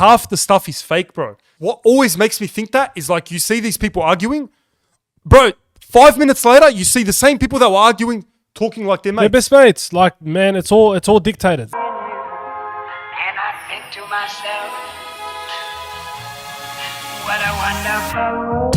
half the stuff is fake, bro. What always makes me think that is like you see these people arguing, bro. 5 minutes later, you see the same people that were arguing talking like they're mates. They're best mates. Like, man, it's all dictated. And I think to myself, what a wonderful world.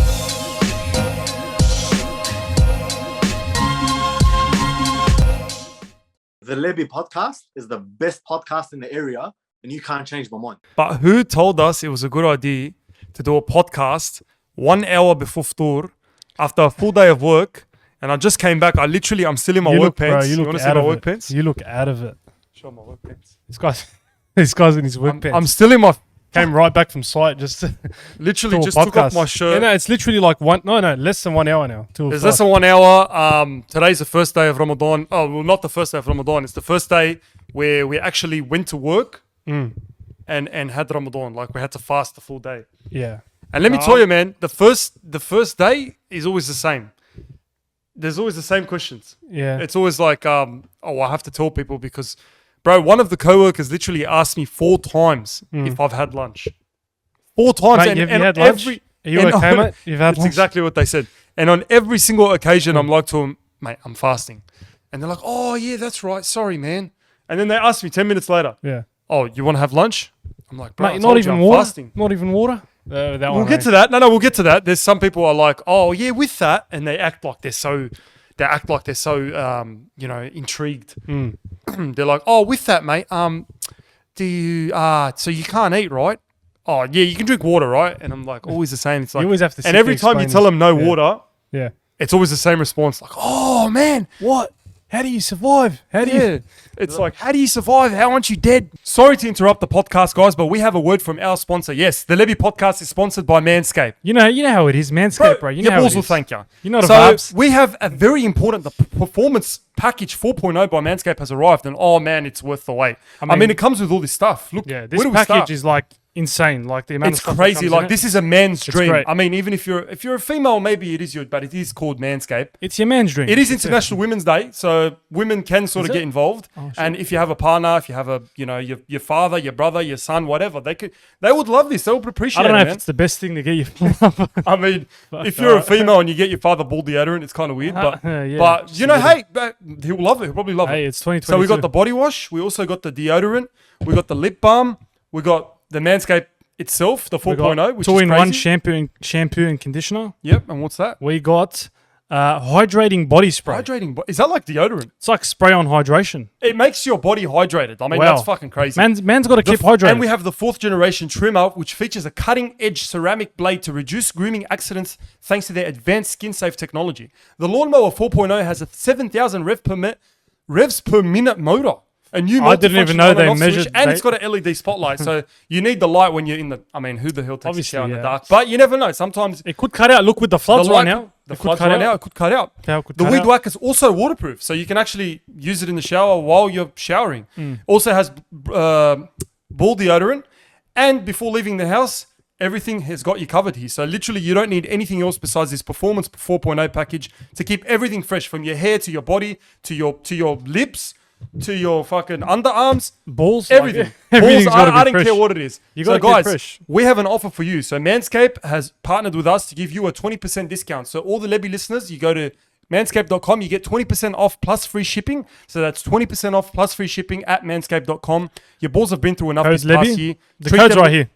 The Lebbie podcast is the best podcast in the area, and you can't change my mind. But who told us it was a good idea to do a podcast 1 hour before ftur after a full day of work? And I just came back. I'm still in my work pants. You want look to see out my of work it. pants? You look out of it. Show my work pants. This guy's in his work pants. I'm still in my... Came right back from site just to Literally do a just took off podcast. my shirt. Yeah, no, it's literally like less than 1 hour now. It's less than 1 hour. Today's the first day of Ramadan. Oh, well, not the first day of Ramadan. It's the first day where we actually went to work and had Ramadan. Like we had to fast the full day. Yeah. And let me tell you, man, the first day is always the same. There's always the same questions. Yeah. It's always like, I have to tell people because, bro, one of the co-workers literally asked me 4 times if I've had lunch. 4 times. Mate, have you had lunch? Are you okay, mate? You've had That's lunch? exactly what they said. And on every single occasion, I'm like to them, mate, I'm fasting. And they're like, oh, yeah, that's right. Sorry, man. And then they ask me 10 minutes later, Yeah. oh, you want to have lunch? I'm like, bro, Mate, I not told you even I'm water. fasting. Not even water. We'll get to that. No, we'll get to that. There's some people are like, oh, yeah, with that. And they act like they're so... intrigued. They're like, oh, with that, mate, do you, so you can't eat, right? Oh, yeah, you can drink water, right? And I'm like, always the same. It's like, You always have to sit and every there time you tell them no explaining. water, Yeah. it's always the same response. Like, oh, man, What? How do you survive? How do you? yeah. It's like, how do you survive? How aren't you dead? Sorry to interrupt the podcast, guys, but we have a word from our sponsor. Yes, the Lebbie podcast is sponsored by Manscaped. You know how it is, Manscaped, bro. You know your how balls it will is. thank you. You know the so vibes. we have a very important, the performance package 4.0 by Manscaped has arrived, and oh man, it's worth the wait. I mean, it comes with all this stuff. Look, Yeah, where this do we package start? is like insane. Like the amount It's of stuff crazy. That comes Like in this it. is a man's dream. great. I mean, even if you're a female, maybe it is but it is called Manscaped. It's your man's dream. It is International Women's Day, so women can sort of get involved. Oh, shit. And if you have a partner, if you have your father, your brother, your son, whatever, they would love this. They would appreciate I don't know it, if man. it's the best thing to get you. I mean, if you're a female and you get your father ball deodorant, it's kind of weird. But Yeah, but just you know, a little- but he'll love it. He'll probably love Hey, it. it's 2022. So we got the body wash. We also got the deodorant. We got the lip balm. We got the Manscaped itself, the 4.0, which is two-in-one crazy. shampoo and conditioner. Yep. And what's that? We got hydrating body spray. Is that like deodorant? It's like spray on hydration. It makes your body hydrated. I mean, Wow. that's fucking crazy. Man's got to keep hydrated. And we have the 4th generation trimmer, which features a cutting-edge ceramic blade to reduce grooming accidents thanks to their advanced skin-safe technology. The Lawnmower 4.0 has a 7,000 revs per minute motor. A new I didn't even know they on-and-off switch, measured- and it's got an LED spotlight, so you need the light when you're in the. I mean, who the hell takes Obviously, a shower in the yeah. dark? But you never know. Sometimes it could cut out. Look with the floods right now. the It could floods cut right out. now, it could cut out. Yeah, it could The cut weed out. whacker is also waterproof, so you can actually use it in the shower while you're showering. Also has ball deodorant, and before leaving the house, everything has got you covered here. So literally, you don't need anything else besides this Performance 4.0 package to keep everything fresh, from your hair to your body to your lips to your fucking underarms. Balls, Everything. Like, everything's Balls, gotta be I don't fresh. care what it is. You So gotta keep guys, fresh. we have an offer for you. So Manscaped has partnered with us to give you a 20% discount. So all the Lebbie listeners, you go to manscaped.com, you get 20% off plus free shipping. So that's 20% off plus free shipping at manscaped.com. Your balls have been through enough Code's this past Lebbie. year. The Treat code's them- right here.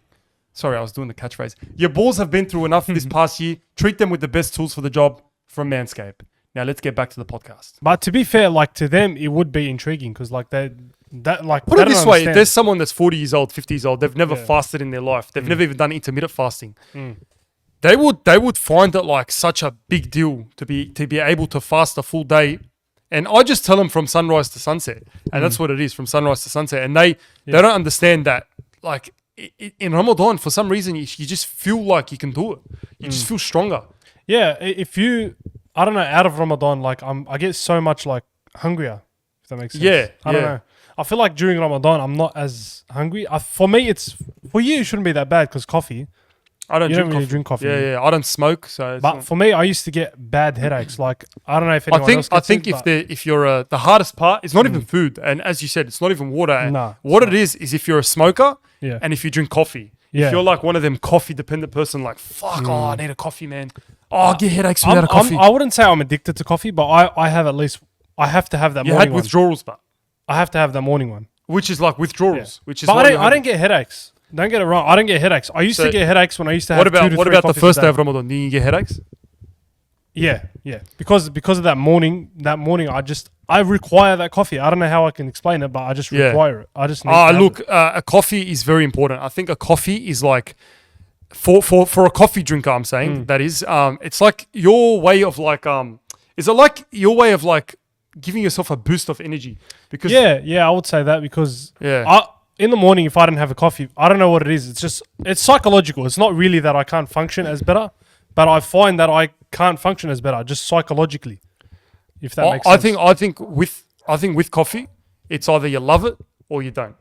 Sorry, I was doing the catchphrase. Your balls have been through enough this past year. Treat them with the best tools for the job from Manscaped. Now let's get back to the podcast. But to be fair, like to them, it would be intriguing because like Put they it don't this way, if understand. there's someone that's 40 years old, 50 years old, they've never Yeah. fasted in their life. They've never even done intermittent fasting. They would find it like such a big deal to be able to fast a full day. And I just tell them from sunrise to sunset. And that's what it is, from sunrise to sunset. And they don't understand that like in Ramadan, for some reason, you just feel like you can do it. You just feel stronger. Yeah, if you, I don't know, out of Ramadan, like I get so much like hungrier. If that makes sense. Yeah, I don't yeah. know. I feel like during Ramadan, I'm not as hungry. For me, for you, it shouldn't be that bad because coffee. I don't You drink don't really coffee. drink coffee. Yeah. I don't smoke. So it's But not- for me, I used to get bad headaches. Like I don't know if anyone else I gets think it, if but if you're the hardest part, it's not even food, and as you said, it's not even water. And Nah, what it is if you're a smoker, Yeah. and if you drink coffee, Yeah. If you're like one of them coffee dependent person, like fuck, oh, I need a coffee, man. Oh, I get headaches without a coffee. I wouldn't say I'm addicted to coffee, but I have I have to have that You morning had one. withdrawals, but I have to have that morning one. which is like withdrawals, Yeah. which is. But what I don't get headaches. Don't get it wrong. I don't get headaches. I used So to get headaches when I used to have What about 2 to what 3 about the coffees a first day day. of Ramadan? Did you get headaches? Yeah. Because of that morning, I require that coffee. I don't know how I can explain it, but I just Yeah. require it. I just need to have Look, it. a coffee is very important. I think a coffee is like for a coffee drinker. I'm saying that is it's like your way of like is it like your way of like giving yourself a boost of energy because Yeah, I would say that because Yeah. in the morning, if I don't have a coffee, I don't know what it is. It's psychological. It's not really that I can't function as better, but I find that I can't function as better just psychologically. If that makes sense. I think with coffee, it's either you love it or you don't.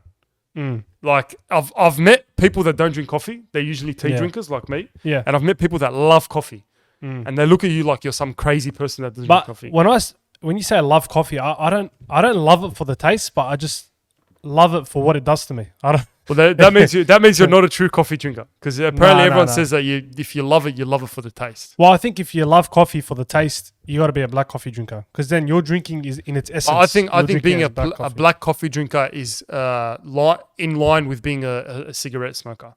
Like I've met people that don't drink coffee. They're usually tea Yeah. drinkers like me. Yeah. And I've met people that love coffee, and they look at you like you're some crazy person that doesn't drink But coffee. when you say I love coffee, I don't love it for the taste, but I just love it for what it does to me. I don't. Well, that means you're not a true coffee drinker because apparently No, everyone no. says that if you love it for the taste. Well, I think if you love coffee for the taste, you got to be a black coffee drinker because then your drinking is in its essence. I think you're drinking being as a black coffee drinker is in line with being a cigarette smoker.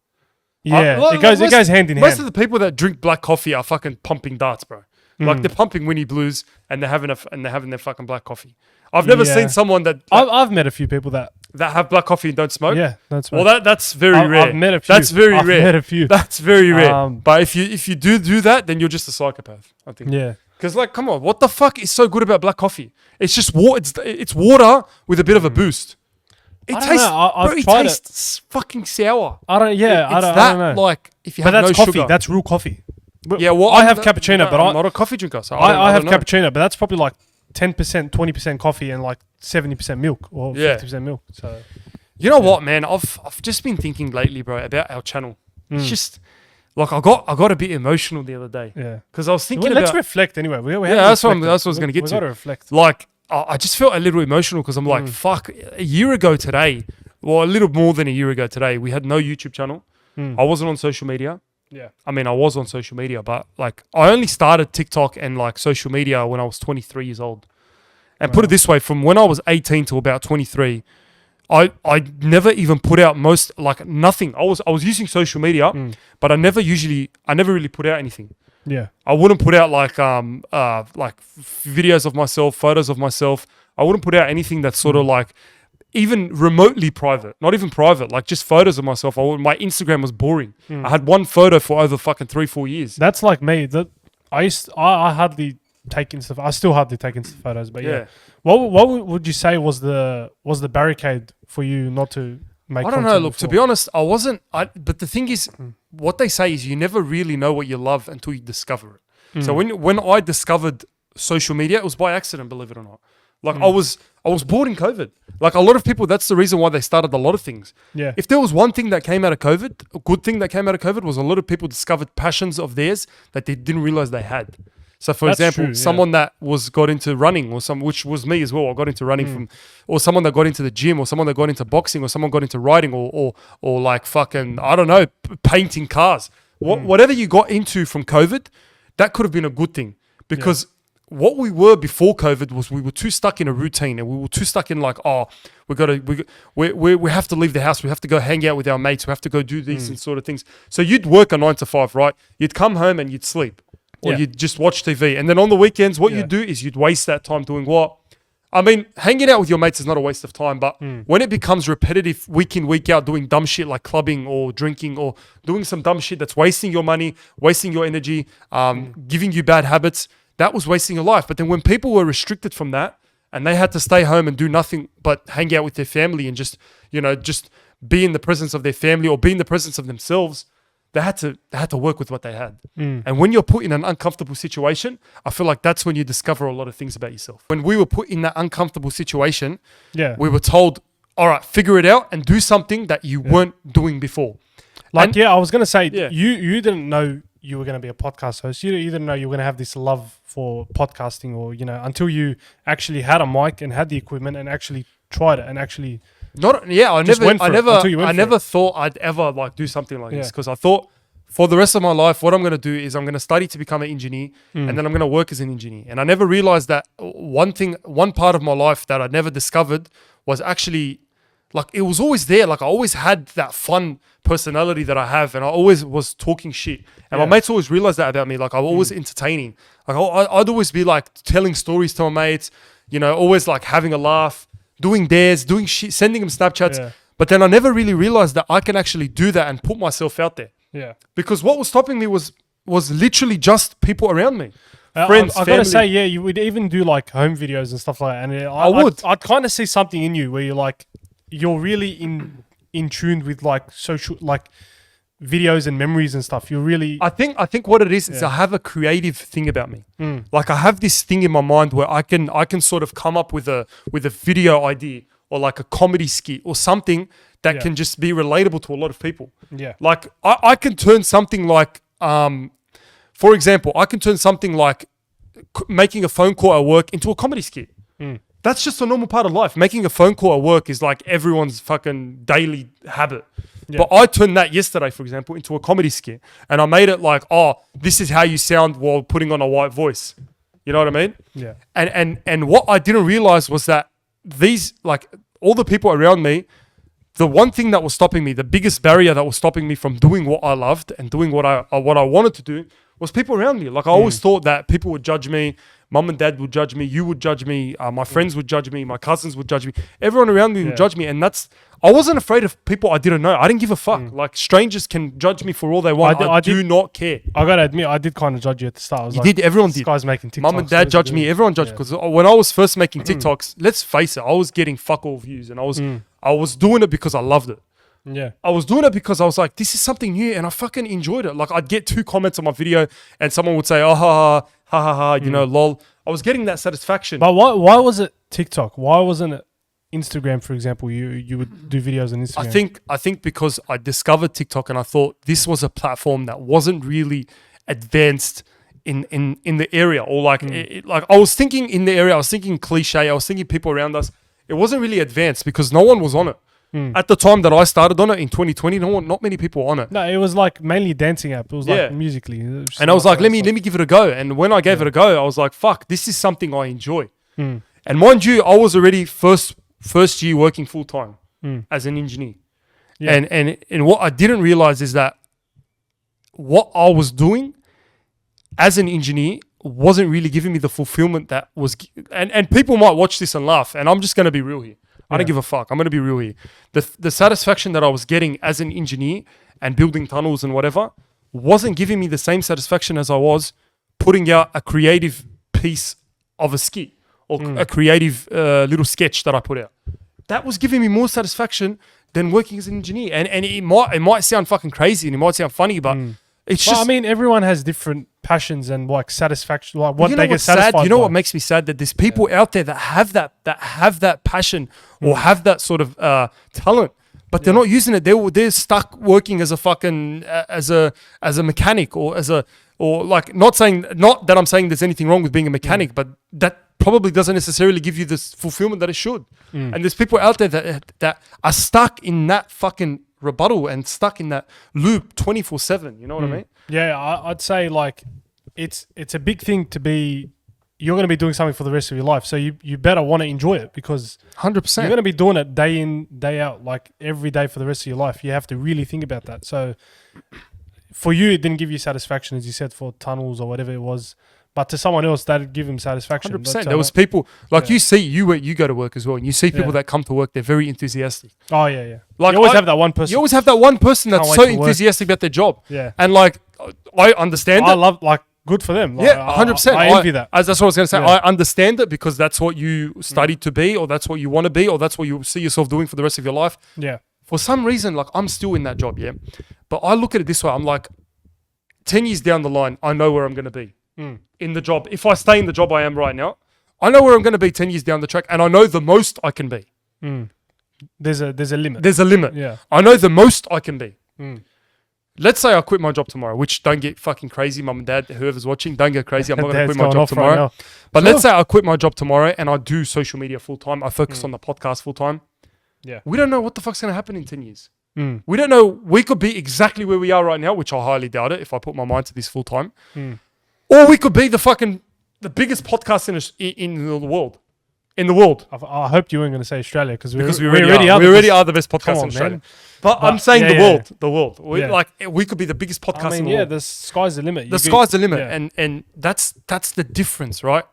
Yeah, Well, it goes hand in Most of hand. the people that drink black coffee are fucking pumping darts, bro. Like they're pumping Winnie Blues and they're having their fucking black coffee. I've never Yeah. seen someone that I've met a few people that have black coffee and don't smoke. yeah, that's Well, that's very rare. I've met a few. That's very I've rare. met a few. That's very rare. But if you do that, then you're just a psychopath. I think. Yeah. Because like, come on, what the fuck is so good about black coffee? It's just water. It's water with a bit of a boost. It I don't tastes, know, I've bro, it tried it. tastes fucking sour. I don't. Yeah, It's I that don't know. like if you But have that's no coffee. sugar. That's real coffee. Yeah, well, I have cappuccino, but I'm not a coffee drinker, so I have don't know. cappuccino, but that's probably like 10%, 20% coffee and like 70% milk or Yeah. 50% milk. So You know what, man? I've just been thinking lately, bro, about our channel. It's just like I got a bit emotional the other day yeah. because I was thinking Well, let's about reflect anyway. We have Yeah, to that's what reflect. I was going to get We to. got to reflect. Like I just felt a little emotional because I'm like, fuck. A year ago today, well, a little more than a year ago today, we had no YouTube channel. I wasn't on social media. Yeah. I mean, I was on social media, but like I only started TikTok and like social media when I was 23 years old. And put it this way, from when I was 18 to about 23, I never even put out nothing. I was using social media, but I never really put out anything. Yeah. I wouldn't put out like videos of myself, photos of myself. I wouldn't put out anything that's sort of like even remotely private, not even private, like just photos of myself. My Instagram was boring. I had one photo for over fucking 3-4 years. That's like me. I hardly take Insta. I still hardly take Insta photos, but yeah. Yeah. What would you say was the barricade for you not to make? I don't know. content Look, to before? be honest, I wasn't. But the thing is, what they say is you never really know what you love until you discover it. So when I discovered social media, it was by accident, believe it or not. Like I was bored in COVID. Like a lot of people, that's the reason why they started a lot of things. Yeah. If there was one thing that came out of COVID, a good thing that came out of COVID was a lot of people discovered passions of theirs that they didn't realize they had. So, for That's example, true, yeah. someone that got into running, which was me as well. I got into running or someone that got into the gym, or someone that got into boxing, or someone got into riding, or like fucking, I don't know, painting cars. Whatever you got into from COVID, that could have been a good thing because what we were before COVID was we were too stuck in a routine, and we were too stuck in like, oh, we have to leave the house, we have to go hang out with our mates, we have to go do these and sort of things. So you'd work a 9 to 5, right? You'd come home and you'd sleep. Or Yeah. you'd just watch TV. And then on the weekends, what you'd do is you'd waste that time doing what? I mean, hanging out with your mates is not a waste of time, but when it becomes repetitive week in, week out, doing dumb shit like clubbing or drinking or doing some dumb shit that's wasting your money, wasting your energy, giving you bad habits, that was wasting your life. But then when people were restricted from that and they had to stay home and do nothing but hang out with their family and just be in the presence of their family or be in the presence of themselves, they had to work with what they had. And when you're put in an uncomfortable situation, I feel like that's when you discover a lot of things about yourself. When we were put in that uncomfortable situation, we were told, all right, figure it out and do something that you weren't doing before. Like, I was going to say, Yeah. you didn't know you were going to be a podcast host. You didn't know you were going to have this love for podcasting or, until you actually had a mic and had the equipment and actually tried it and actually Just went for it until you went I for never it. thought I'd ever like do something like this, Yeah. because I thought for the rest of my life, what I'm going to do is I'm going to study to become an engineer, and then I'm going to work as an engineer. And I never realized that one part of my life that I never discovered was actually like, it was always there. Like, I always had that fun personality that I have, and I always was talking shit. And my mates always realized that about me. Like, I'm always entertaining. Like, I'd always be like telling stories to my mates, you know, always like having a laugh, doing dares, doing shit, sending them Snapchats. Yeah. But then I never really realized that I can actually do that and put myself out there. Yeah. Because what was stopping me was literally just people around me. Friends, I gotta family. say, yeah, you would even do like home videos and stuff like that. And I would. I'd kind of see something in you where you're like, you're really in tune with like social, like videos and memories and stuff. You're really. I think what it is I have a creative thing about me. Like, I have this thing in my mind where I can sort of come up with a video idea or like a comedy skit or something that can just be relatable to a lot of people. Yeah. Like, I can turn something like, for example, I can turn something like making a phone call at work into a comedy skit. That's just a normal part of life. Making a phone call at work is like everyone's fucking daily habit. Yeah. But I turned that yesterday, for example, into a comedy skit. And I made it like, oh, this is how you sound while putting on a white voice. You know what I mean? Yeah. And what I didn't realize was that these, like, all the people around me, the one thing that was stopping me, the biggest barrier that was stopping me from doing what I loved and doing what I wanted to do, was people around me. Like, I always thought that people would judge me. Mum and dad would judge me. You would judge me. My friends would judge me. My cousins would judge me. Everyone around me would judge me. And I wasn't afraid of people I didn't know. I didn't give a fuck. Like, strangers can judge me for all they want. I do not care. I gotta admit, I did kind of judge you at the start. I was You like, did. Everyone this did. guy's making TikToks. Mum and dad judged me. Everyone judged because when I was first making TikToks, let's face it, I was getting fuck all views, and I was doing it because I loved it. Yeah. I was doing it because I was like, this is something new, and I fucking enjoyed it. Like, I'd get 2 comments on my video, and someone would say, oh, ha, ha, you know, lol. I was getting that satisfaction. But why was it TikTok? Why wasn't it Instagram, for example? You would do videos on Instagram. I think because I discovered TikTok, and I thought this was a platform that wasn't really advanced in the area, or like, like, I was thinking in the area, I was thinking cliche, I was thinking people around us. It wasn't really advanced because no one was on it. At the time that I started on it in 2020, not many people were on it. No, it was like mainly dancing app. It was like Musically. And I was like, let me give it a go. And when I gave it a go, I was like, fuck, this is something I enjoy. And mind you, I was already first year working full time as an engineer. Yeah. And what I didn't realize is that what I was doing as an engineer wasn't really giving me the fulfillment that was. And people might watch this and laugh. And I'm just going to be real here. I don't give a fuck. I'm going to be real here. The satisfaction that I was getting as an engineer and building tunnels and whatever wasn't giving me the same satisfaction as I was putting out a creative piece of a skit or a creative little sketch that I put out. That was giving me more satisfaction than working as an engineer. And it might sound fucking crazy and it might sound funny, but it's just. I mean, everyone has different passions and like satisfaction, like what you know they get what's sad? satisfied. You know by. what makes me sad? That there's people out there that have that passion or have that sort of talent, but they're not using it. They're stuck working as a fucking as a mechanic or like not that I'm saying there's anything wrong with being a mechanic, but that probably doesn't necessarily give you this fulfillment that it should. And there's people out there that are stuck in that fucking rebuttal and stuck in that loop 24/7. You know what I mean? Yeah, I'd say like it's a big thing to be. You're going to be doing something for the rest of your life, so you better want to enjoy it because 100%. you're going to be doing it day in, day out, like every day for the rest of your life. You have to really think about that. So for you, it didn't give you satisfaction, as you said, for tunnels or whatever it was. But to someone else, that'd give them satisfaction. 100%. There was people like you go to work as well, and you see people that come to work. They're very enthusiastic. Oh yeah. Like you always have that one person. You always have that one person that's Can't so wait to work. enthusiastic about their job. Yeah. And like, I understand I it. love like good for them. Like, Yeah, 100%. I envy that. As that's what I was going to say. Yeah. I understand it because that's what you studied to be, or that's what you want to be, or that's what you see yourself doing for the rest of your life. Yeah. For some reason, like I'm still in that job, yeah. But I look at it this way. I'm like, 10 years down the line, I know where I'm going to be in the job. If I stay in the job I am right now, I know where I'm going to be 10 years down the track, and I know the most I can be. There's a limit. There's a limit. Yeah. I know the most I can be. Let's say I quit my job tomorrow, which don't get fucking crazy, mum and dad, whoever's watching, don't get crazy. I'm not going to Dad's quit my going job off right tomorrow. now. But let's say I quit my job tomorrow and I do social media full time. I focus on the podcast full time. Yeah. We don't know what the fuck's going to happen in 10 years. Mm. We don't know. We could be exactly where we are right now, which I highly doubt it if I put my mind to this full time. Or we could be the biggest podcast in the world. In the world. I hoped you weren't going to say Australia because we Because already are the best podcast in Australia. man. But I'm saying the world. Yeah. We could be the biggest podcast in the world. the sky's the limit. The sky's the limit. And that's the difference, right?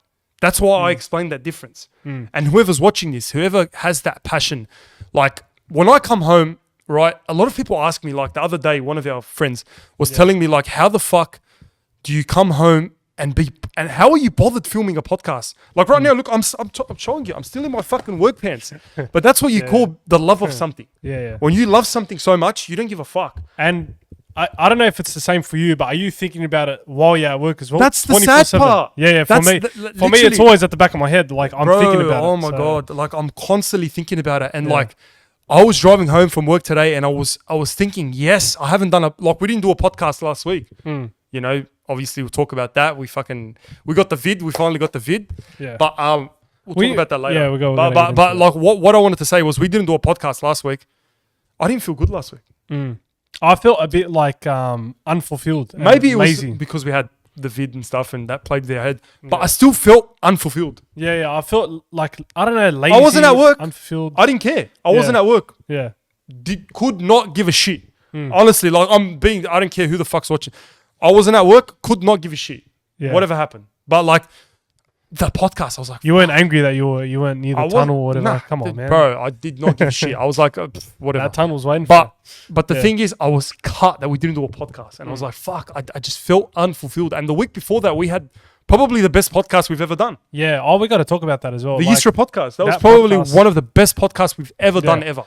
That's why I explained that difference. And whoever's watching this, whoever has that passion, like when I come home, right, a lot of people ask me, like the other day, one of our friends was telling me, like, how the fuck do you come home and how are you bothered filming a podcast? Like right now, look, I'm showing you, I'm still in my fucking work pants. But that's what you call the love of something. When you love something so much, you don't give a fuck. And I don't know if it's the same for you, but are you thinking about it while you're at work as well? That's the sad 24/7? part. Yeah. For me, it's always at the back of my head. Like I'm thinking about it. Oh my God. Like I'm constantly thinking about it. And like I was driving home from work today and I was thinking, yes, I haven't done we didn't do a podcast last week. You know, obviously we'll talk about that. We got the vid. We finally got the vid. Yeah. But we'll talk about that later. Yeah, we'll go. But like what I wanted to say was we didn't do a podcast last week. I didn't feel good last week. I felt a bit like unfulfilled. Maybe it lazy. was because we had the vid and stuff and that played their head. But I still felt unfulfilled. Yeah. I felt like, I don't know, lazy. I wasn't at work. Unfulfilled. I didn't care. I wasn't at work. Yeah. Could not give a shit. Honestly, like I don't care who the fuck's watching. I wasn't at work, could not give a shit. Yeah. Whatever happened. But like the podcast, I was like, you weren't angry that you weren't near the tunnel or whatever. Nah, Come on, man. Bro, I did not give a shit. I was like, whatever. That tunnel's waiting for you. But the thing is, I was cut that we didn't do a podcast. And I was like, fuck, I just felt unfulfilled. And the week before that, we had probably the best podcast we've ever done. Yeah. Oh, we got to talk about that as well. The Yisra podcast. That was probably one of the best podcasts we've ever done ever.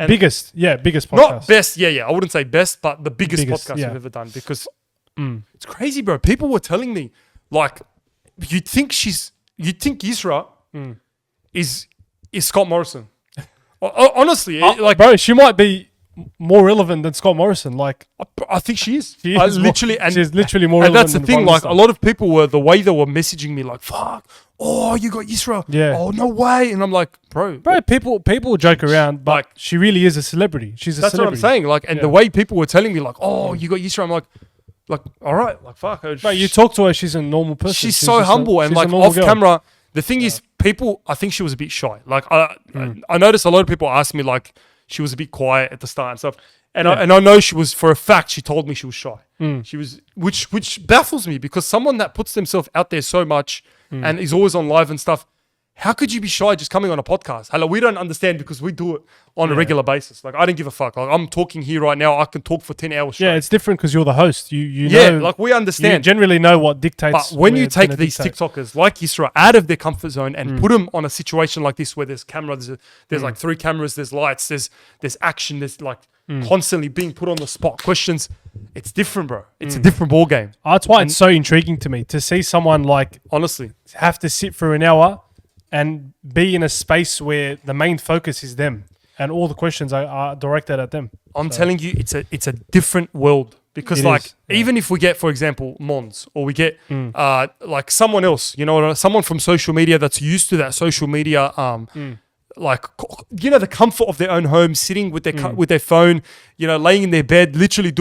Biggest podcast. Not best, I wouldn't say best, but the biggest podcast we've ever done because it's crazy, bro. People were telling me, like, you'd think Yisra is Scott Morrison. Honestly, like, bro, she might be more relevant than Scott Morrison. Like, I think she is. She's literally more relevant. And that's the thing. Like, a lot of people the way they were messaging me, like, fuck. Oh, you got Yisra. Yeah. Oh, no way. And I'm like, bro. People joke around, but like, she really is a celebrity. She's a celebrity. That's what I'm saying. Like, and the way people were telling me, like, oh, you got Yisra. I'm like, all right, like, fuck. But you talk to her, she's a normal person. She's so humble. And like, off camera, the thing is, I think she was a bit shy. Like, I noticed a lot of people ask me, like, she was a bit quiet at the start and stuff. And I know she was, for a fact, she told me she was shy. She was, which baffles me because someone that puts themselves out there so much and is always on live and stuff, how could you be shy just coming on a podcast? Hello, we don't understand because we do it on a regular basis. Like, I don't give a fuck. Like, I'm talking here right now. I can talk for 10 hours straight. Yeah, it's different because you're the host. You know, like, we understand. You generally know what dictates. But when you take these TikTokers like Yisra out of their comfort zone and put them on a situation like this where there's camera, there's like 3 cameras, there's lights, there's action, there's like constantly being put on the spot questions. It's different, bro. It's a different ball game. That's why it's so intriguing to me to see someone like honestly have to sit for an hour and be in a space where the main focus is them and all the questions are directed at them. I'm telling you, it's a different world because even if we get, for example, Mons or we get like someone else, you know, someone from social media that's used to that social media, like, you know, the comfort of their own home, sitting with their phone, you know, laying in their bed, literally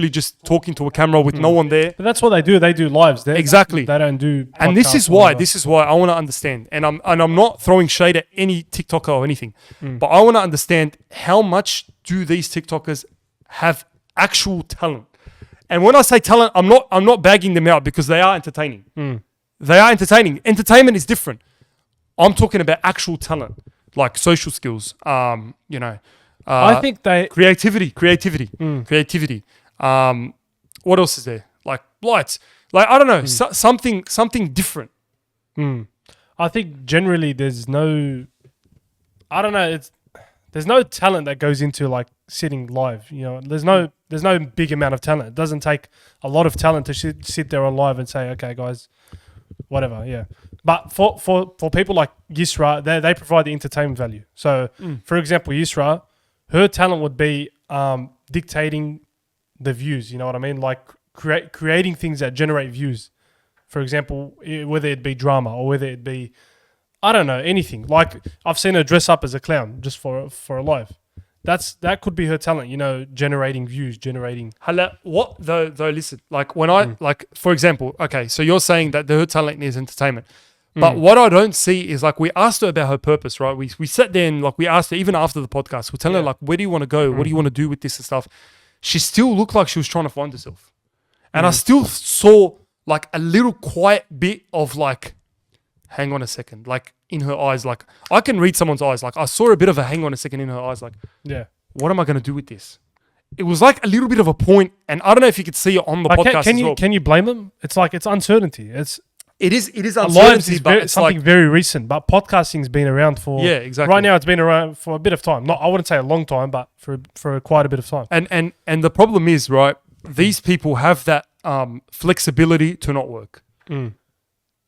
just talking to a camera with no one there. But that's what they do. They do lives. Exactly. They don't do. And this is why I want to understand. And I'm not throwing shade at any TikToker or anything, but I want to understand how much do these TikTokers have actual talent. And when I say talent, I'm not bagging them out because they are entertaining. They are entertaining. Entertainment is different. I'm talking about actual talent, like social skills. You know, I think creativity. What else is there? Like lights. Like, I don't know, something different. I think generally there's no. I don't know. There's no talent that goes into like sitting live. You know, there's no big amount of talent. It doesn't take a lot of talent to sit there on live and say, okay, guys, whatever. Yeah. But for people like Yisra, they provide the entertainment value. So, for example, Yisra, her talent would be dictating the views. You know what I mean? Like creating things that generate views. For example, whether it be drama or whether it be I don't know, anything. Like I've seen her dress up as a clown just for a live. That could be her talent, you know, generating views, generating. What though? Listen, like when I like, for example, okay, so you're saying that her talent is entertainment, but what I don't see is like we asked her about her purpose, right? We sat there and like we asked her even after the podcast, we're telling her like, where do you want to go? What do you want to do with this and stuff? She still looked like she was trying to find herself, and I still saw like a little quiet bit of like, hang on a second, like in her eyes, like I can read someone's eyes. Like I saw a bit of a hang on a second in her eyes, like, what am I going to do with this? It was like a little bit of a point, and I don't know if you could see it on the podcast as well. Can you blame them? It's like it's uncertainty. It is uncertainty, lives is but it's something like, very recent. But podcasting's been around for exactly. Right now, it's been around for a bit of time. Not I wouldn't say a long time, but for quite a bit of time. And the problem is, right? These people have that flexibility to not work.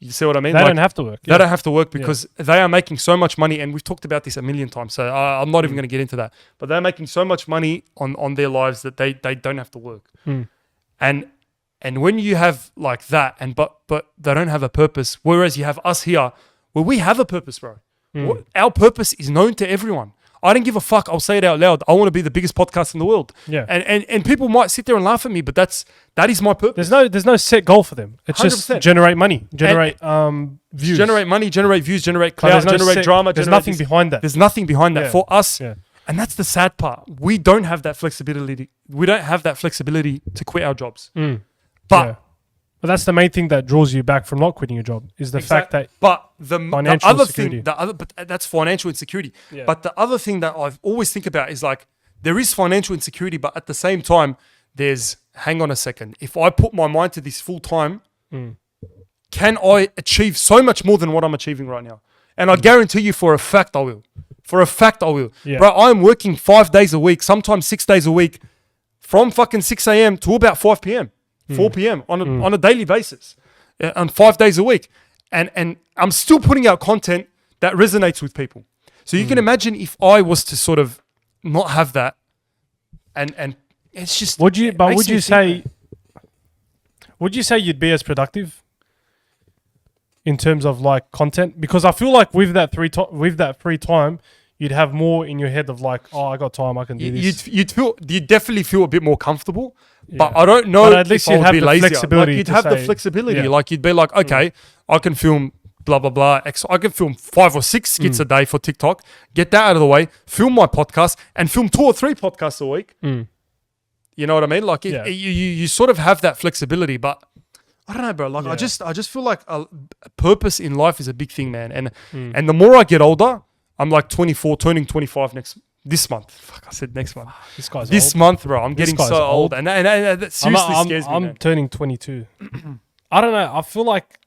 You see what I mean? They don't have to work. They don't have to work because they are making so much money, and we've talked about this a million times, so I'm not even going to get into that. But they're making so much money on their lives that they don't have to work. And when you have like that, but they don't have a purpose, whereas you have us here, where we have a purpose, bro. Our purpose is known to everyone. I don't give a fuck. I'll say it out loud. I want to be the biggest podcast in the world. Yeah. And people might sit there and laugh at me, but that is my purpose. There's no set goal for them. It's 100%. Just generate money, generate views. Generate money, generate views, generate clout, generate drama. There's nothing behind that. There's nothing behind that for us. Yeah. And that's the sad part. We don't have that flexibility. We don't have that flexibility to quit our jobs. But that's the main thing that draws you back from not quitting your job is the fact that. But the other insecurity. thing, but that's financial insecurity. Yeah. But the other thing that I've always think about is like there is financial insecurity, but at the same time, there's hang on a second. If I put my mind to this full time, can I achieve so much more than what I'm achieving right now? And I guarantee you, for a fact, I will. For a fact, I will. Yeah. Bro, I'm working 5 days a week, sometimes 6 days a week, from fucking 6 a.m. to about 5 p.m. 4 p.m. on a daily basis, on 5 days a week, and I'm still putting out content that resonates with people. So you can imagine if I was to sort of not have that, and it's just. Would you say you'd be as productive in terms of like content? Because I feel like with that free time, you'd have more in your head of like, oh, I got time, I can do this. You'd definitely feel a bit more comfortable. But I don't know. But at least you'd have the flexibility. Like you'd have the flexibility. Like you'd be like, okay, I can film blah blah blah. I can film 5 or 6 skits a day for TikTok. Get that out of the way. Film my podcast and film 2 or 3 podcasts a week. You know what I mean? Like you sort of have that flexibility. But I don't know, bro. Like I just feel like a purpose in life is a big thing, man. And the more I get older, I'm like 24, turning 25 this month. Fuck, I said next month. This month, bro. I'm getting so old. And that seriously scares me, I'm turning 22. I don't know. I feel like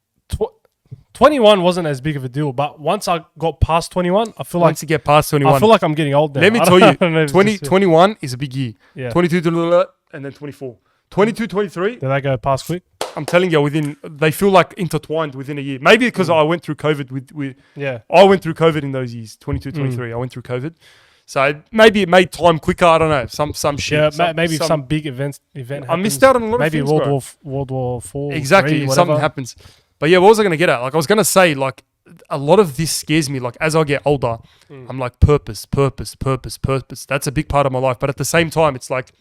21 wasn't as big of a deal. But once I got past 21, I feel like... Once you get past 21... I feel like I'm getting old now. Let me tell you, 21 is a big year. Yeah. 22 and then 24. 22, 23... Did they go past quick? I'm telling you, they feel like intertwined within a year. Maybe because I went through COVID I went through COVID in those years, 22, 23. I went through COVID. So maybe it made time quicker. I don't know. Some shit. Yeah, maybe some big event happens. I missed out on a lot of things, Maybe World War 4. Exactly. If something happens. But yeah, what was I going to get at? Like I was going to say, like a lot of this scares me. Like as I get older, I'm like purpose. That's a big part of my life. But at the same time, it's like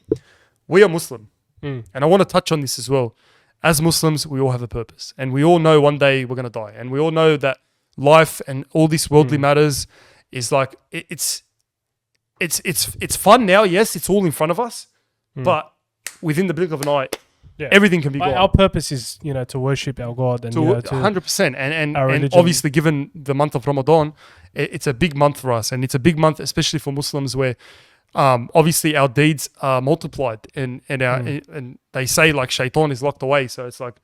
we are Muslim. And I want to touch on this as well. As Muslims, we all have a purpose. And we all know one day we're going to die. And we all know that life and all this worldly matters is like, it's fun now. Yes, it's all in front of us. But within the blink of an eye, everything can be gone. Our purpose is, to worship our God. And, 100%. And obviously, given the month of Ramadan, it's a big month for us. And it's a big month, especially for Muslims, where obviously our deeds are multiplied. And they say like shaitan is locked away. So it's like,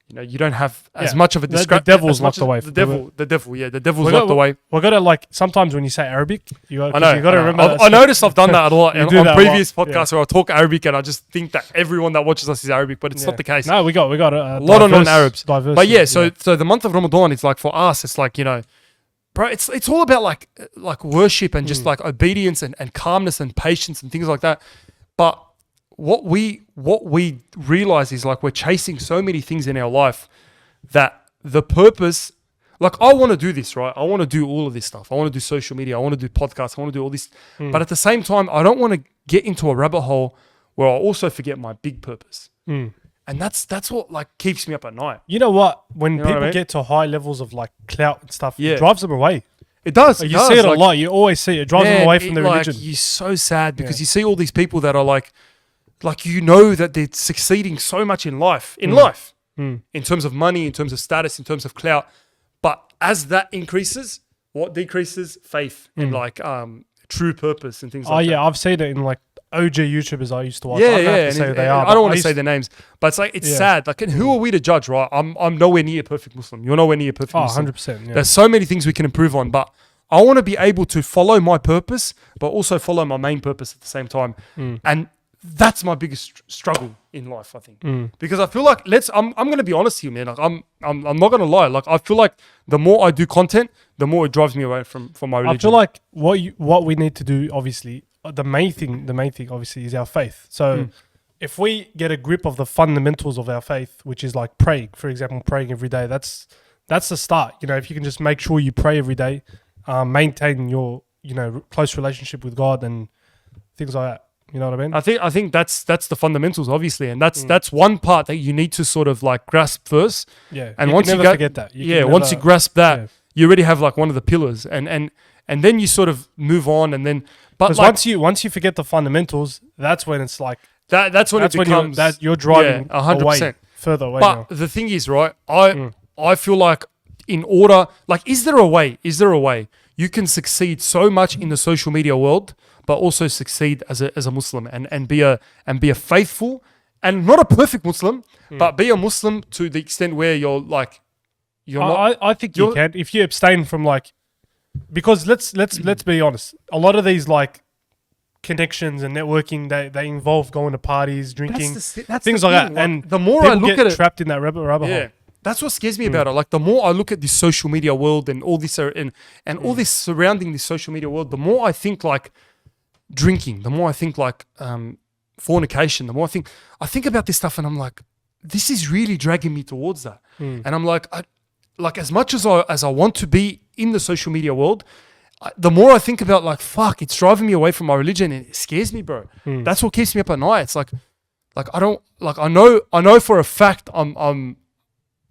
you don't have as much of a the devil's locked away. The devil's locked away. We're gonna like sometimes when you say Arabic, you got to remember. I noticed I've done that a lot on previous podcasts where I talk Arabic and I just think that everyone that watches us is Arabic, but it's not the case. No, we got a lot of non-Arabs. But so the month of Ramadan, it's like for us, it's like bro, it's all about like worship and just like obedience and calmness and patience and things like that. But what we realize is like we're chasing so many things in our life that the purpose, like I want to do this, right? I want to do all of this stuff. I want to do social media. I want to do podcasts. I want to do all this. But at the same time, I don't want to get into a rabbit hole where I also forget my big purpose. And that's what like keeps me up at night. You know what? When You know what people I mean? get to high levels of like clout and stuff, Yeah. it drives them away. It does. You see it a lot. You always see it. It drives them away from their religion. You're so sad because you see all these people that are like you know that they're succeeding so much in life, in terms of money, in terms of status, in terms of clout. But as that increases, what decreases? Faith and like true purpose and things like that. Oh yeah, I've seen it in like OG YouTubers I used to watch. Yeah, I don't have yeah. to say who And they are. I don't want but to say their names, but it's like it's sad. Like, and who are we to judge, right? I'm nowhere near a perfect Muslim. You're nowhere near a perfect Muslim. 100%. Yeah. There's so many things we can improve on, but I want to be able to follow my purpose, but also follow my main purpose at the same time. And that's my biggest struggle in life, I think, because I feel like I'm going to be honest here, man. Like I'm not going to lie. Like I feel like the more I do content, the more it drives me away from my religion. I feel like what we need to do, obviously, the main thing, obviously, is our faith. So if we get a grip of the fundamentals of our faith, which is like praying, for example, praying every day, that's the start. You know, if you can just make sure you pray every day, maintain your close relationship with God and things like that. You know what I mean? I think that's the fundamentals, obviously, and that's one part that you need to sort of like grasp first. Yeah, and you once can you never forget that. Once you grasp that, yeah. you already have like one of the pillars, and then you sort of move on, and then Because like, once you forget the fundamentals, that's when it's like that's when it becomes you're driving 100%. further away. But now. the thing is, right? I feel like in order, like, is there a way you can succeed so much in the social media world, but also succeed as a Muslim and be a faithful and not a perfect Muslim, but be a Muslim to the extent where you're like I think you can if you abstain from like, because let's be honest, a lot of these like connections and networking they involve going to parties, drinking, that's things the like thing. that. And the more I people look get at it, trapped in that rabbit hole. that's what scares me about it. Like the more I look at this social media world and all this and all this surrounding this social media world, the more I think like drinking, the more I think like fornication, the more I think about this stuff, and I'm like, this is really dragging me towards that. And I'm like, as much as I want to be in the social media world, the more I think about like, fuck, it's driving me away from my religion, and it scares me, bro. That's what keeps me up at night. It's like I don't like I know for a fact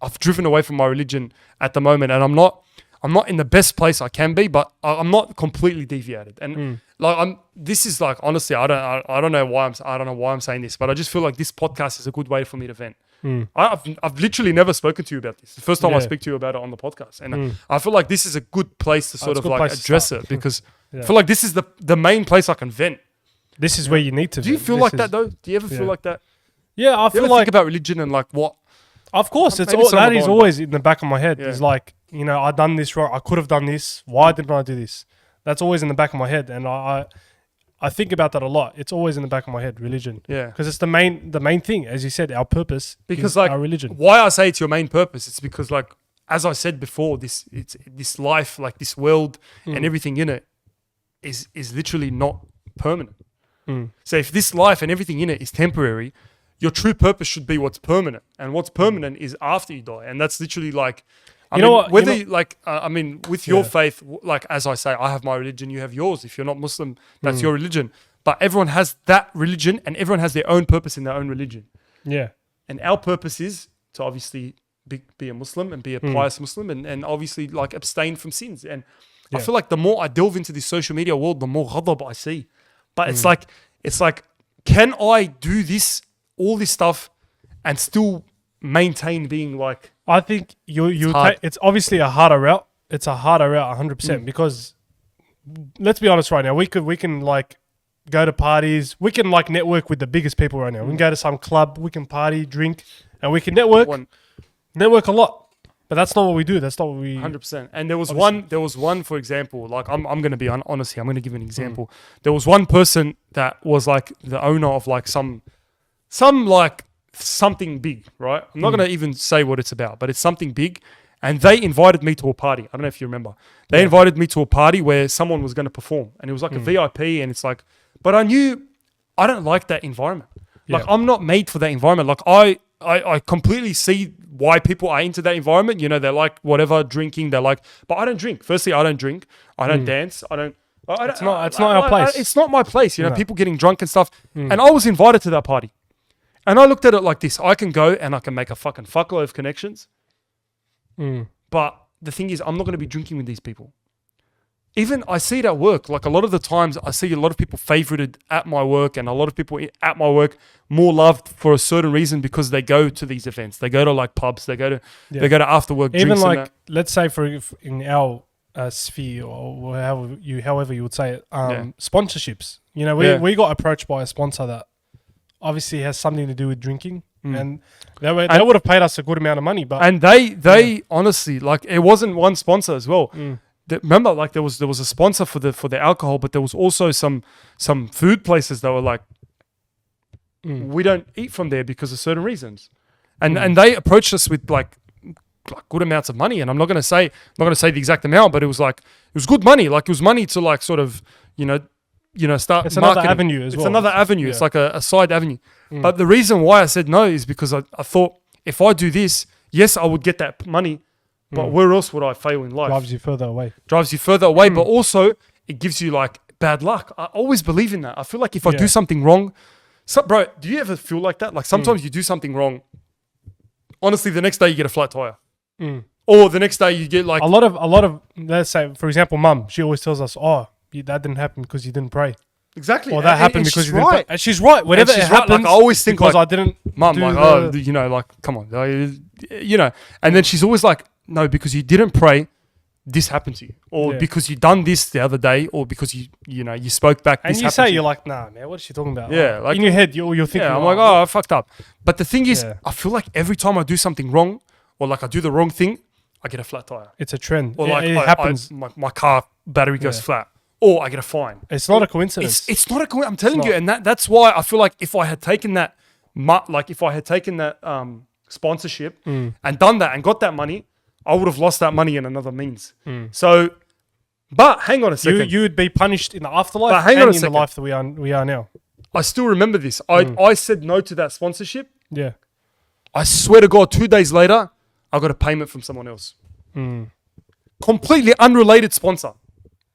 I've driven away from my religion at the moment, and I'm not in the best place I can be, but I'm not completely deviated. And like this is like, honestly, I don't know why I'm saying this, but I just feel like this podcast is a good way for me to vent. I've literally never spoken to you about this. The first time I speak to you about it on the podcast, and I feel like this is a good place to sort of like address it, because I feel like this is the main place I can vent. This is where you need to. Do you feel like that though? Do you ever feel like that? Yeah, I Do you feel ever like think about religion and like what? Of course, it's Maybe all, some that of is them, always in the back of my head. Yeah. It's like, I done this wrong. I could have done this. Why didn't I do this? That's always in the back of my head, and I think about that a lot. It's always in the back of my head, religion. Yeah, because it's the main thing, as you said, our purpose. Because is like our religion. Why I say it's your main purpose, it's because like, as I said before, this life, like this world and everything in it is literally not permanent. So if this life and everything in it is temporary, your true purpose should be what's permanent, and what's permanent is after you die, and that's literally like, with your faith, like as I say, I have my religion, you have yours. If you're not Muslim, that's your religion. But everyone has that religion, and everyone has their own purpose in their own religion. Yeah, and our purpose is to obviously be a Muslim and be a pious Muslim, and obviously like abstain from sins. And I feel like the more I delve into this social media world, the more ghadab I see. But it's like, can I do all this stuff and still maintain being like? I think it's obviously a harder route. It's a harder route, 100%. Because let's be honest, right now, we can like go to parties. We can like network with the biggest people right now. We can go to some club. We can party, drink, and we can network a lot. But that's not what we do. That's not what we. 100%. And there was one, for example, like I'm going to be honest here. I'm going to give an example. There was one person that was like the owner of like some like something big, right? I'm not going to even say what it's about, but it's something big. And they invited me to a party. I don't know if you remember. They invited me to a party where someone was going to perform, and it was like a VIP. And it's like, but I knew I don't like that environment. Like I'm not made for that environment. Like I completely see why people are into that environment. You know, they like whatever drinking. They like, but I don't drink. Firstly, I don't drink. I don't dance. I don't. It's not our place. It's not my place. You know, No. people getting drunk and stuff. And I was invited to that party, and I looked at it like this: I can go and I can make a fucking fuckload of connections. But the thing is, I'm not going to be drinking with these people. Even I see it at work. Like a lot of the times, I see a lot of people favorited at my work, and a lot of people at my work more loved for a certain reason because they go to these events. They go to like pubs. They go to after work Even drinks. like, let's say in our sphere or however you would say it, sponsorships. You know, we got approached by a sponsor that obviously has something to do with drinking, and they would have paid us a good amount of money. But they honestly, like, it wasn't one sponsor as well. Remember, like there was a sponsor for the alcohol, but there was also some food places that were like, we don't eat from there because of certain reasons, and they approached us with like good amounts of money. And I'm not gonna say the exact amount, but it was good money. Like it was money to like sort of start. It's marketing. another avenue as it's well. another avenue. Yeah. It's like a side avenue. But the reason why I said no is because I thought if I do this, yes, I would get that money. But where else would I fail in life? Drives you further away. But also it gives you like bad luck. I always believe in that. I feel like if I do something wrong, bro, do you ever feel like that? Like sometimes you do something wrong. Honestly, the next day you get a flat tire, or the next day you get like a lot of. Let's say, for example, Mum. She always tells us, "Oh, that didn't happen because you didn't pray." exactly, Or that and happened because she's you didn't right. pray. And she's right. Whatever she's it right. happens, Like, I always think because like, I didn't. Mum, do like, like, come on, and then she's always like, no, because you didn't pray, this happened to you, or because you done this the other day, or because you spoke back. And this you happened say to you. you're like, nah, man, what is she talking about? Yeah, like in your head, you're thinking. Yeah, I'm like, oh, I fucked up. But the thing is, Yeah. I feel like every time I do something wrong, or like I do the wrong thing, I get a flat tire, it's a trend. or like it happens. my car battery goes flat, or I get a fine. It's not a coincidence. It's not a coincidence. I'm telling It's you, not. and that's why I feel like if I had taken that, sponsorship and done that and got that money, I would have lost that money in another means. So, but hang on a second. You would be punished in the afterlife But hang and on a in the second. life that we are now. I still remember this. I said no to that sponsorship. Yeah. I swear to God, 2 days later, I got a payment from someone else. Completely unrelated sponsor.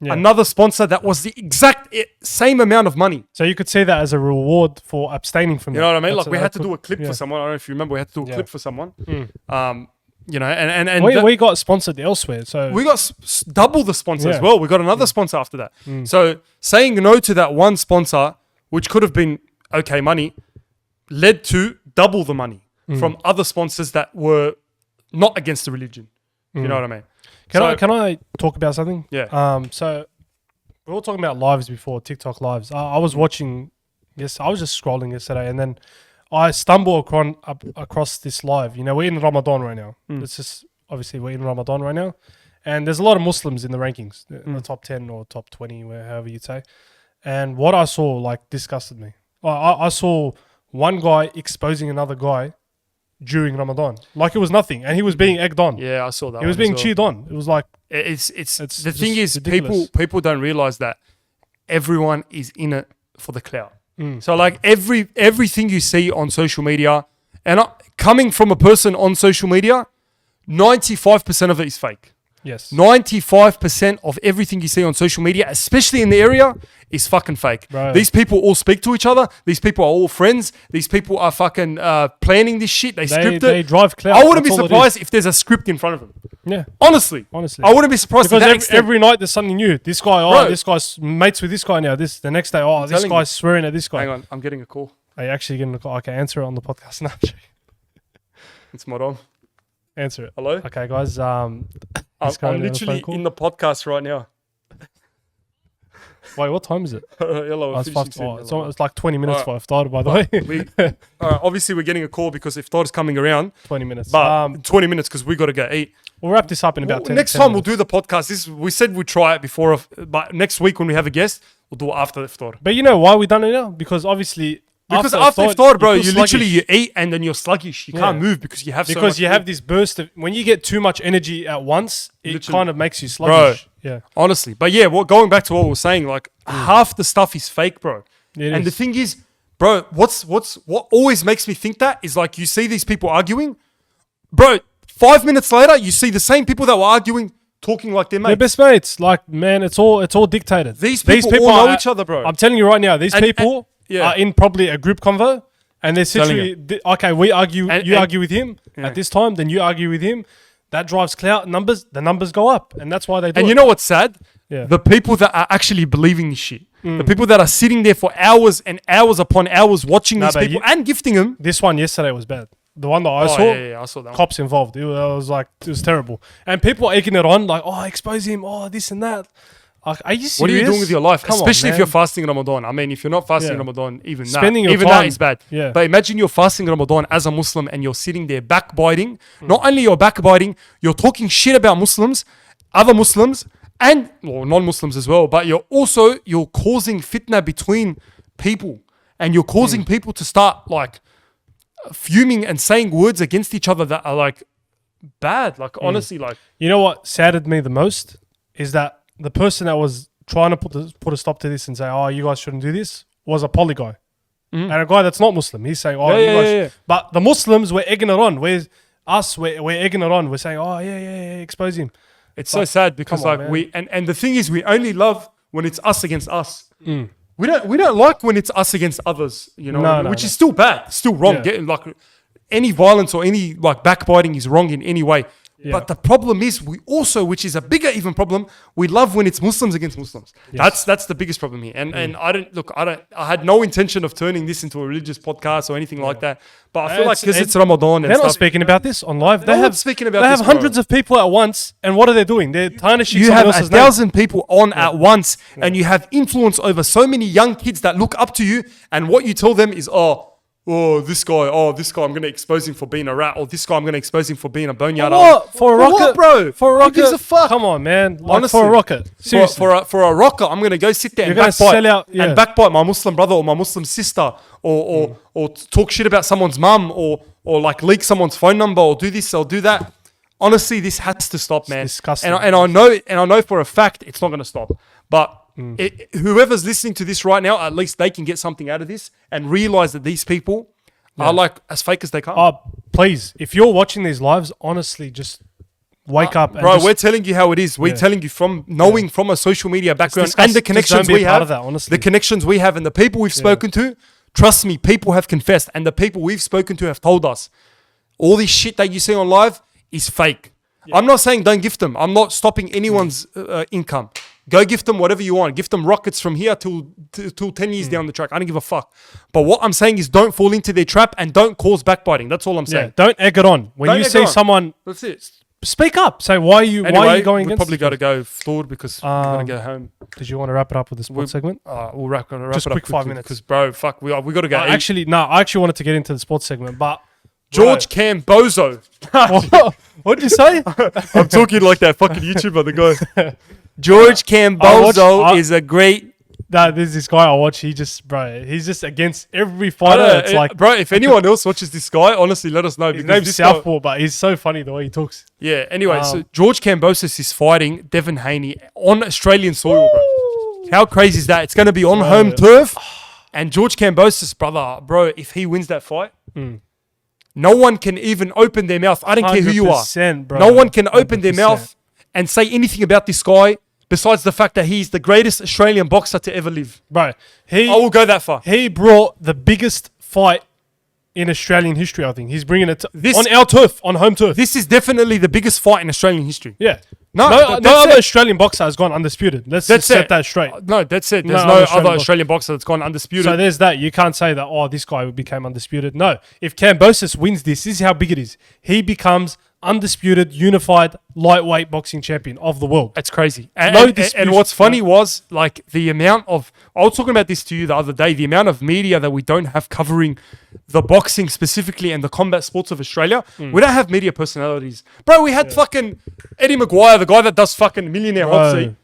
Yeah. Another sponsor that was the exact same amount of money. So you could see that as a reward for abstaining from. You know what I mean? That's Like we had to that do a clip yeah. for someone. I don't know if you remember. We had to do a Yeah. clip for someone. And We got sponsored elsewhere. So we got double the sponsor as Yeah. well. We got another sponsor after that. So saying no to that one sponsor, which could have been okay money, led to double the money from other sponsors that were not against the religion. You know what I mean? Can I talk about something? Yeah. So we were talking about lives before, TikTok lives. I was watching. Yes, I was just scrolling yesterday, and then I stumbled across this live. You know, we're in Ramadan right now. It's just obviously we're in Ramadan right now, and there's a lot of Muslims in the rankings, in the top 10 or top 20, however you'd say. And what I saw like disgusted me. I saw one guy exposing another guy during Ramadan, like it was nothing, and he was being egged on. Yeah, I saw that. He was one as being well. cheered on. It was like It's It's the thing just is ridiculous. people don't realize that everyone is in it for the clout. So like everything you see on social media, and coming from a person on social media, 95% of it is fake. yes, 95% of everything you see on social media, especially in the area, is fucking fake. Bro. These people all speak to each other. These people are all friends. These people are fucking planning this shit. They script it. they drive clout. I wouldn't be That's all it surprised if there's a script in front of them. is. Yeah, Honestly, I wouldn't be surprised to because that extent. every night there's something new. This guy, Bro. this guy's mates with this guy now. The next day, this telling guy's swearing at this guy. Hang on, I'm getting a call. Are you actually getting a call? Okay, answer it on the podcast now. It's my dom. Answer it. Hello? Okay, guys. I'm this guy on the literally phone call? in the podcast right now. Wait, what time is it? Hello, It's, finishing 5, soon. it's like 20 minutes Alright. for Iftar, by the way. We, obviously, we're getting a call because Iftar is coming around, 20 minutes. but 20 minutes because we got to go eat. We'll wrap this up in about 10 Next 10 time we'll minutes. do the podcast. We said we'd try it before, but next week when we have a guest, we'll do it after Iftar. But you know why we done it now? Because obviously Because after Iftar, bro, feel you literally sluggish. you eat and then you're sluggish. You can't Yeah. move because you have so because much you food. have this burst of when you get too much energy at once, it Literally. kind of makes you sluggish. Yeah, Honestly. But yeah, going back to what we were saying, like half the stuff is fake, bro. It and the is. thing is, bro, what always makes me think that is like you see these people arguing, bro, 5 minutes later, you see the same people that were arguing talking like they're They're mates. best mates. Like, man, it's all dictated. These people all know each other, bro. I'm telling you right now, these people yeah. are in probably a group convo, and they're literally okay. We argue, you argue with him at this time, then you argue with him. That drives clout numbers. The numbers go up, and that's why they do. And it. you know what's sad? Yeah. The people that are actually believing this shit. The people that are sitting there for hours and hours upon hours watching these but people and gifting them. This one yesterday was bad. The one that I saw, I saw that one. cops involved. It was like, it was terrible. And people are egging it on, like, oh, expose him, oh, this and that. Like, are you serious? What are you doing with your life? Come on, Especially if man. you're fasting Ramadan. I mean, if you're not fasting Yeah. Ramadan, even Spending that, your even time- that is bad. Yeah. But imagine you're fasting Ramadan as a Muslim and you're sitting there backbiting. Not only you're backbiting, you're talking shit about Muslims, other Muslims, and non-Muslims as well. But you're causing fitna between people, and you're causing people to start like fuming and saying words against each other that are like bad. Like honestly, like You know what saddened me the most is that the person that was trying to put a stop to this and say, oh, you guys shouldn't do this, was a poly guy. And a guy that's not Muslim. He's saying, oh, you guys yeah. But the Muslims were egging it on. We're egging it on. We're saying, oh, yeah, expose him. it's so sad because come on, like man. and the thing is, we only love when it's us against us. We don't like when it's us against others, you know, No, which no. is still bad, still wrong. Yeah. Getting like any violence or any like backbiting is wrong in any way. Yeah. But the problem is we also, which is a bigger even problem, we love when it's Muslims against Muslims. Yes. That's the biggest problem here. And I had no intention of turning this into a religious podcast or anything like that. But I feel like because it's Ramadan and They're not stuff, speaking about this on live. They No have one's speaking about They this, have bro. hundreds of people at once, and what are they doing? They're tarnishing you someone have else's 1,000 people on at once, and you have influence over so many young kids that look up to you, and what you tell them is, this guy, I'm going to expose him for being a rat, or this guy, I'm going to expose him for being a boneyard. What? For a rocket? what, bro? For a rocket? Who gives a fuck? Come on, man. Like, Honestly. for a rocket. Seriously. For a rocker, I'm going to go sit there You're and gonna backbite, sell out- yeah. and backbite my Muslim brother or my Muslim sister, or talk shit about someone's mum, or like leak someone's phone number, or do this or do that. Honestly, this has to stop, man. disgusting. And I know for a fact it's not going to stop. But whoever's listening to this right now, at least they can get something out of this and realize that these people are like as fake as they come. Oh, please, if you're watching these lives, honestly, just wake up. And Bro, just, we're telling you how it is. We're telling you from knowing from a social media background disgusting. and the Just connections don't be we a part have. of that, honestly. The connections we have and the people we've spoken to. Trust me, people have confessed, and the people we've spoken to have told us all this shit that you see on live is fake. I'm not saying don't gift them. I'm not stopping anyone's income. Go gift them whatever you want. Gift them rockets from here till 10 years down the track. I don't give a fuck. But what I'm saying is don't fall into their trap and don't cause backbiting. That's all I'm yeah, saying. don't egg it on. When Don't you egg it see on. someone, That's it. speak up. Say, why are you going we against probably this got to go forward because we're going to Um, go home. Did you want to wrap it up with the sports segment? We'll wrap Just it up quick 5 minutes. because, bro, fuck, we got to go. eat. I actually wanted to get into the sports segment, but George Cambozo. what did you say? I'm talking like that fucking YouTuber, the guy. George Cambozo is a great. There's this guy I watch. He's just against every fighter. It's like, bro, if anyone else watches this guy, honestly, let us know. his Because name's this guy, Southpaw, but he's so funny the way he talks. yeah. Anyway, so George Cambosis is fighting Devin Haney on Australian soil, bro. How crazy is that? It's going to be on home turf, and George Cambosis, bro, if he wins that fight. No one can even open their mouth. I don't care who you are. 100%, bro. No one can open their 100%. mouth and say anything about this guy besides the fact that he's the greatest Australian boxer to ever live. Bro, I will go that far. he brought the biggest fight in Australian history, I think. He's bringing it This- on our turf, on home turf. This is definitely the biggest fight in Australian history. yeah. No, No that's other it. Australian boxer has gone undisputed. Let's That's just set it. that straight. No, that's it. There's No no, other other Australian Australian boxer that's gone undisputed. So there's that. You can't say that, this guy became undisputed. No. If Cambosis wins this is how big it is. He becomes undisputed, unified, lightweight boxing champion of the world. It's crazy. No And dispute. what's funny was like the amount of, I was talking about this to you the other day, the amount of media that we don't have covering the boxing specifically and the combat sports of Australia. We don't have media personalities. Bro, we had fucking Eddie Maguire, the guy that does fucking Millionaire Hot Bro. Seat,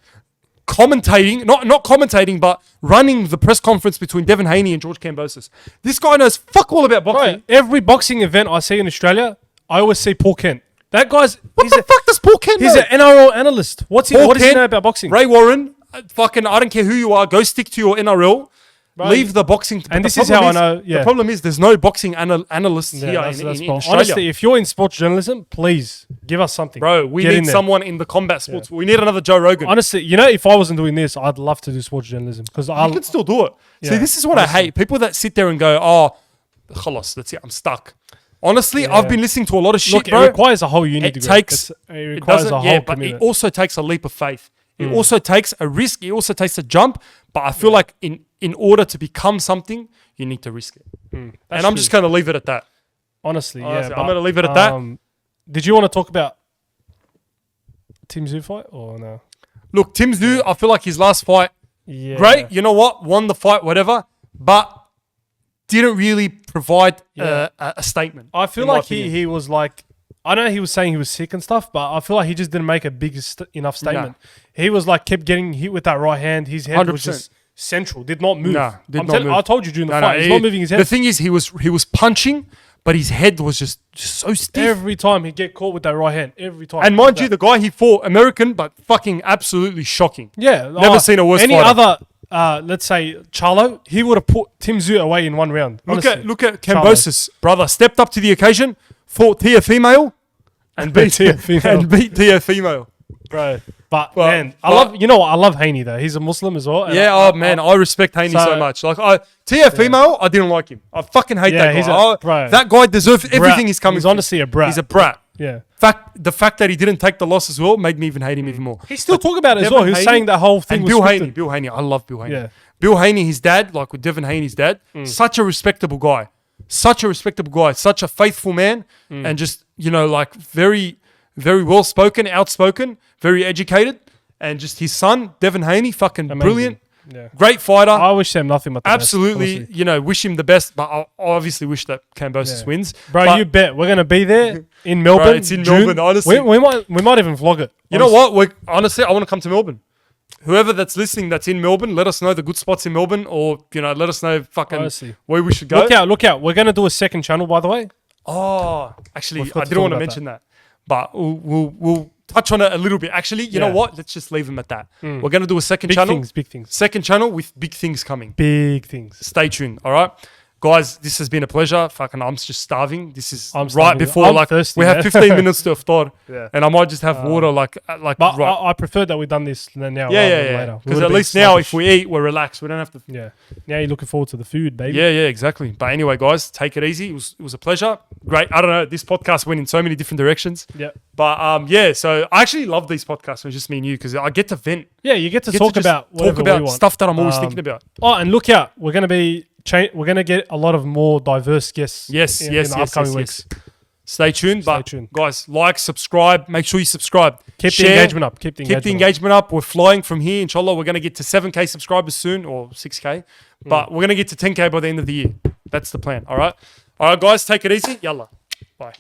commentating, not commentating, but running the press conference between Devin Haney and George Cambosis. This guy knows fuck all about boxing. Right. Every boxing event I see in Australia, I always see Paul Kent. That guy's What the fuck does Paul Kent He's know? an NRL analyst. What does he Kent, know about boxing? Ray Warren, fucking, I don't care who you are, go stick to your NRL. Bro, Leave the boxing. and the this is problem how I know. Yeah. The problem is there's no boxing analysts Yeah, here that's in wrong. Australia. Honestly, if you're in sports journalism, please give us something. Bro, we Get in need there. someone in the combat sports. We need another Joe Rogan. Honestly, you know, if I wasn't doing this, I'd love to do sports journalism because You I can still do it. See, Yeah, this is what I hate. People that sit there and go, oh, khalas, that's it. I'm stuck. Honestly, Yeah. I've been listening to a lot of shit, look. bro. It requires a whole uni It degree. takes- It It requires doesn't, a whole yeah, but it commitment. also takes a leap of faith. It also takes a risk. It also takes a jump. But I feel like in order to become something, you need to risk it. And I'm just going to leave it at that. Honestly, yeah. Honestly, I'm but, gonna leave it at that. Did you want to talk about Tim Tszyu fight or no? Look, Tim Tszyu, I feel like his last fight, Yeah. great. You know what? Won the fight, whatever. But didn't really provide a statement. I feel in my like opinion. he was like, I know he was saying he was sick and stuff, but I feel like he just didn't make a big enough statement. He was like kept getting hit with that right hand. His head was 100%. just central, did not move. Nah, did not move. I told you during the No, fight, he's not moving his head. The thing is, he was punching, but his head was just so stiff. Every time he'd get caught with that right hand. Every time. And mind you, the guy he fought, American, but fucking absolutely shocking. yeah, never seen a worse Any fighter. other, let's say Charlo, he would have put Tim Tszyu away in one round. Look honestly. at Kambosos, brother, stepped up to the occasion, fought Tia female, and beat Tia female. and beat Tia female. bro. But Well, man, I love. You know what? I love Haney though. He's a Muslim as well. and Yeah, I respect Haney so, So- much. Like Tia female, I didn't like him. I fucking hate Yeah, that he's guy. bro. That guy deserves everything he's coming. He's from. honestly a brat. He's a brat. Yeah. The fact that he didn't take the loss as well made me even hate him even more. He still talk about it as Devin well. He was Haney saying that whole thing And was Bill scripted. Haney. Bill Haney. I love Bill Haney. Yeah. Bill Haney, his dad, like with Devin Haney's dad, such a respectable guy. Such a respectable guy. Such a faithful man. And just, like very, very well spoken, outspoken, very educated. And just his son, Devin Haney, fucking Amazing. brilliant. Yeah. Great fighter. I wish them nothing but the Absolutely, best, honestly. wish him the best, but I obviously wish that Kambosos Yeah. wins. Bro, But you bet we're gonna be there in Melbourne. it's in June. Melbourne, honestly. we might even vlog it. you know what? Honestly, I want to come to Melbourne. Whoever that's listening that's in Melbourne, let us know the good spots in Melbourne, or let us know fucking Honestly. where we should go. Look out! We're gonna do a second channel, by the way. Oh, actually, We've got I to didn't talk want to about mention that, but we'll touch on it a little bit. Actually, you know Yeah. what? Let's just leave them at that. We're gonna do a second Big channel. things, big things, Second channel with big things coming. big things. Stay tuned. All right. Guys, this has been a pleasure. Fucking, I'm just starving. This is I'm right starving. before I'm like thirsty, we have man. 15 minutes to iftar, Yeah. and I might just have water like But right. I prefer that we've done this now. Yeah, rather yeah, than yeah. later. Because at least now, if we eat, we're relaxed. We don't have to. yeah, now you're looking forward to the food, baby. Yeah, yeah, exactly. But anyway, guys, take it easy. It was a pleasure. Great. I don't know. This podcast went in so many different directions. Yeah. But yeah, so I actually love these podcasts. It's just me and you because I get to vent. Yeah, you get to Get talk just about whatever we want. stuff that I'm always thinking about. Oh, and look out! We're gonna be we're gonna get a lot of more diverse guests. Yes, in yes, the yes, upcoming yes, weeks. yes. Stay tuned. Stay But tuned. guys, like, subscribe. Make sure you subscribe. Keep Share. the engagement up. Keep the Keep the engagement up. We're flying from here. Inshallah, we're going to get to 7K subscribers soon, or 6K. But we're going to get to 10K by the end of the year. That's the plan. All right. All right, guys, take it easy. Yalla. Bye.